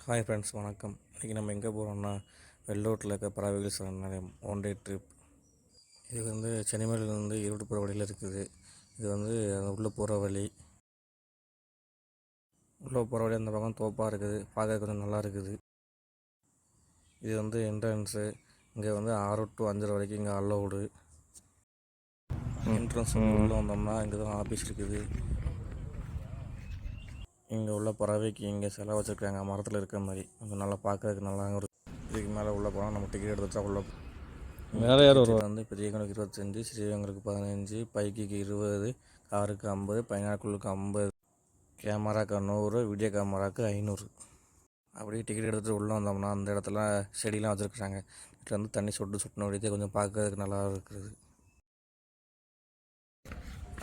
Hi friends, வணக்கம். இன்றைக்கி நம்ம எங்கே போகிறோம்னா வெள்ளோட்டில் இருக்க பறவைகள் சரணாலயம் ஒன் டே ட்ரிப். இது வந்து சென்னிமலையிலேருந்து ஈரோடு போகிற வழியில் இருக்குது. இது வந்து உள்ளே போகிற வழி. உள்ளே போகிற வழி அந்த பக்கம் தோப்பாக இருக்குது, பார்க்க கொஞ்சம் நல்லா இருக்குது. இது வந்து என்ட்ரன்ஸு. இங்கே வந்து 6 to 5 வரைக்கும் இங்கே அலோடு. என்ட்ரன்ஸ் உள்ளே வந்தோம்னா இங்கே தான் ஆஃபீஸ் இருக்குது. இங்கே உள்ள பறவைக்கு இங்கே சிலை வச்சுருக்காங்க, மரத்தில் இருக்கிற மாதிரி. கொஞ்சம் நல்லா பார்க்கறதுக்கு நல்லா இருக்கும். இதுக்கு மேலே உள்ளே போனால் நம்ம டிக்கெட் எடுத்துட்டா உள்ளே மேலே யார் வருவாங்க வந்து பெரியவங்களுக்கு 25, சிறியவங்களுக்கு 15, பைக்குக்கு 20, காருக்கு 50, பைனாக்குளுக்கு 50, கேமராக்கு 100, வீடியோ கேமராவுக்கு 500. அப்படியே டிக்கெட் எடுத்துகிட்டு உள்ளே வந்தோம்னா அந்த இடத்துல செடியெலாம் வச்சுருக்குறாங்க. இதில் வந்து தண்ணி சொட்டுன வழியே கொஞ்சம் பார்க்கறதுக்கு நல்லா இருக்குது.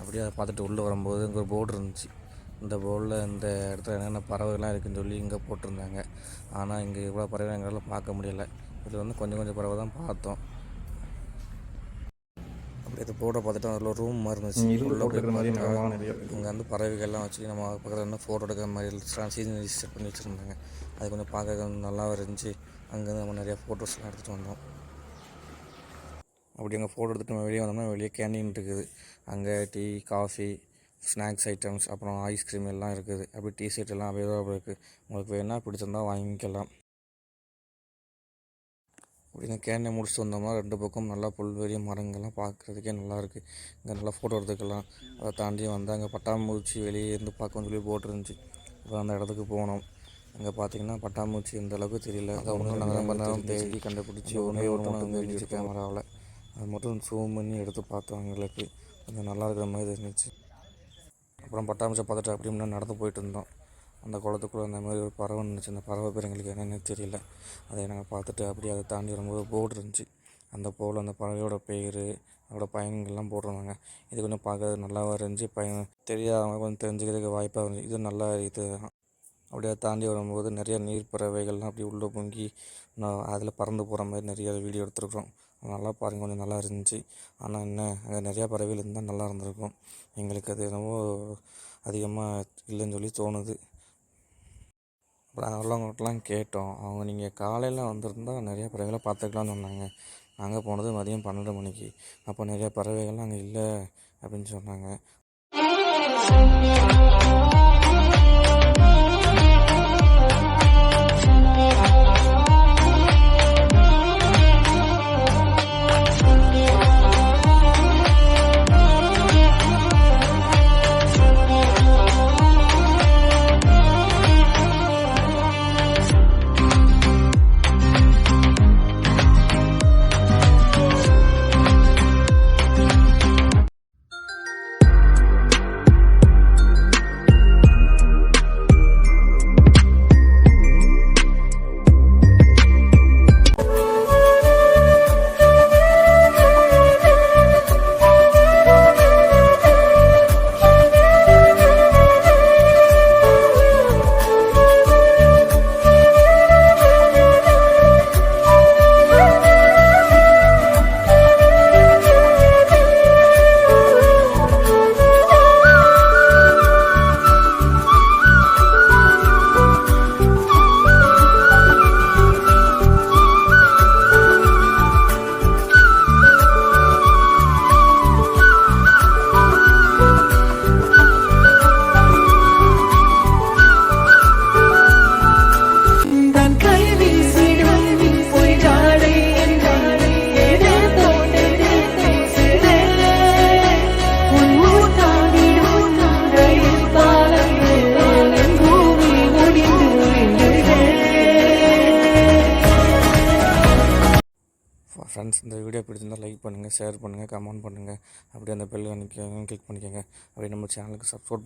அப்படியே அதை பார்த்துட்டு உள்ளே வரும்போது இங்கே ஒரு போர்டு இருந்துச்சு. இந்த போர்டில் இந்த இடத்துல என்னென்ன பறவைலாம் இருக்குதுன்னு சொல்லி இங்கே போட்டிருந்தாங்க. ஆனால் இங்கே இவ்வளோ பறவை எங்களால் பார்க்க முடியலை. இதில் வந்து கொஞ்சம் பறவை தான் பார்த்தோம். அப்படி இந்த போர்டை பார்த்துட்டு அதில் ஒரு ரூம் மாதிரி இருந்துச்சு. இங்கே வந்து பறவைகள்லாம் வச்சு நம்ம பக்கத்தில் வந்து ஃபோட்டோ எடுக்கிற மாதிரி சீசனரி செட் பண்ணி வச்சுருந்தாங்க. அது கொஞ்சம் பார்க்க நல்லா இருந்துச்சு. அங்கேருந்து நம்ம நிறையா ஃபோட்டோஸ்லாம் எடுத்துகிட்டு வந்தோம். அப்படி அங்கே ஃபோட்டோ எடுத்துகிட்டு நம்ம வெளியே வந்தோம்னா வெளியே கேண்டீன் இருக்குது. அங்கே டீ, காஃபி, ஸ்நாக்ஸ் ஐட்டம்ஸ், அப்புறம் ஐஸ்கிரீம் எல்லாம் இருக்குது. அப்படி டிஷர்ட் எல்லாம் அவைலபிள் இருக்குது. உங்களுக்கு வேணால் பிடிச்சிருந்தால் வாங்கிக்கலாம். அப்படி இந்த கேண்டீன் முடிச்சுட்டு வந்தோம்னா 2 பக்கம் நல்லா புல்வெளி மரங்கள்லாம் பார்க்குறதுக்கே நல்லாயிருக்கு. இங்கே நல்லா ஃபோட்டோ எடுத்துக்கலாம். அதை தாண்டி வந்து அங்கே பட்டாம்பூச்சி வெளியே இருந்து பார்க்கணும்னு சொல்லி போட்டிருந்துச்சு. இப்போ அந்த இடத்துக்கு போனோம். அங்கே பார்த்தீங்கன்னா பட்டாம்பூச்சி இந்த அளவுக்கு தெரியல. அதை ஒன்றும் நாங்கள் ரொம்ப நேரம் தேடி கண்டுபிடிச்சி ஒன்றே மட்டும் இருந்துச்சு கேமராவில். அது மட்டும் ஜூம் பண்ணி எடுத்து பார்த்தோம். எங்களுக்கு கொஞ்சம் நல்லா இருக்கிற மாதிரி இருந்துச்சு. அப்புறம் பட்டாம்பூச்சியை பார்த்துட்டு அப்படி முன்னாடி நடந்து போயிட்டு இருந்தோம். அந்த குளத்துக்குள்ளே அந்த மாதிரி ஒரு பறவை இருந்துச்சு. அந்த பறவை பேர் எங்களுக்கு என்னென்னு தெரியல. அதை நாங்கள் பார்த்துட்டு அப்படியே அதை தாண்டி வரும்போது போர்டு இருந்துச்சு. அந்த போர்டில் அந்த பறவையோட பேர், அதோட பயன்கள்லாம் போட்டிருந்தாங்க. இது கொஞ்சம் பார்க்கறது நல்லாவாக இருந்துச்சு. தெரியாதவங்க கொஞ்சம் தெரிஞ்சுக்கிறதுக்கு வாய்ப்பாக இருந்துச்சு. இது நல்லா இது. அப்படியே தாண்டி வரும்போது நிறைய நீர் பறவைகள்லாம் அப்படி உள்ளே பொங்கி அதில் பறந்து போகிற மாதிரி நிறைய வீடியோ எடுத்துருக்குறோம். நல்லா பாருங்கள், கொஞ்சம் நல்லா இருந்துச்சு. ஆனால் என்ன, அங்கே நிறையா பறவைகள் இருந்தால் நல்லா இருந்திருக்கும். எங்களுக்கு அது என்னவோ அதிகமாக இல்லைன்னு சொல்லி தோணுது. அப்புறம் உள்ளவங்கள்ட்டலாம் கேட்டோம். அவங்க நீங்கள் காலையில் வந்திருந்தால் நிறையா பறவைகளை பார்த்துக்கலான்னு சொன்னாங்க. நாங்கள் போனது மதியம் 12 மணிக்கு. அப்போ நிறையா பறவைகள்லாம் அங்கே இல்லை அப்படின்னு சொன்னாங்க. ஃப்ரெண்ட்ஸ், இந்த வீடியோ பிடிச்சிருந்தால் லைக் பண்ணுங்கள், ஷேர் பண்ணுங்கள், கமெண்ட் பண்ணுங்கள். அப்படியே அந்த பெல் கிளிக் பண்ணிக்கோங்க. அப்படியே நம்ம சேனலுக்கு சப்ஸ்கிரைப்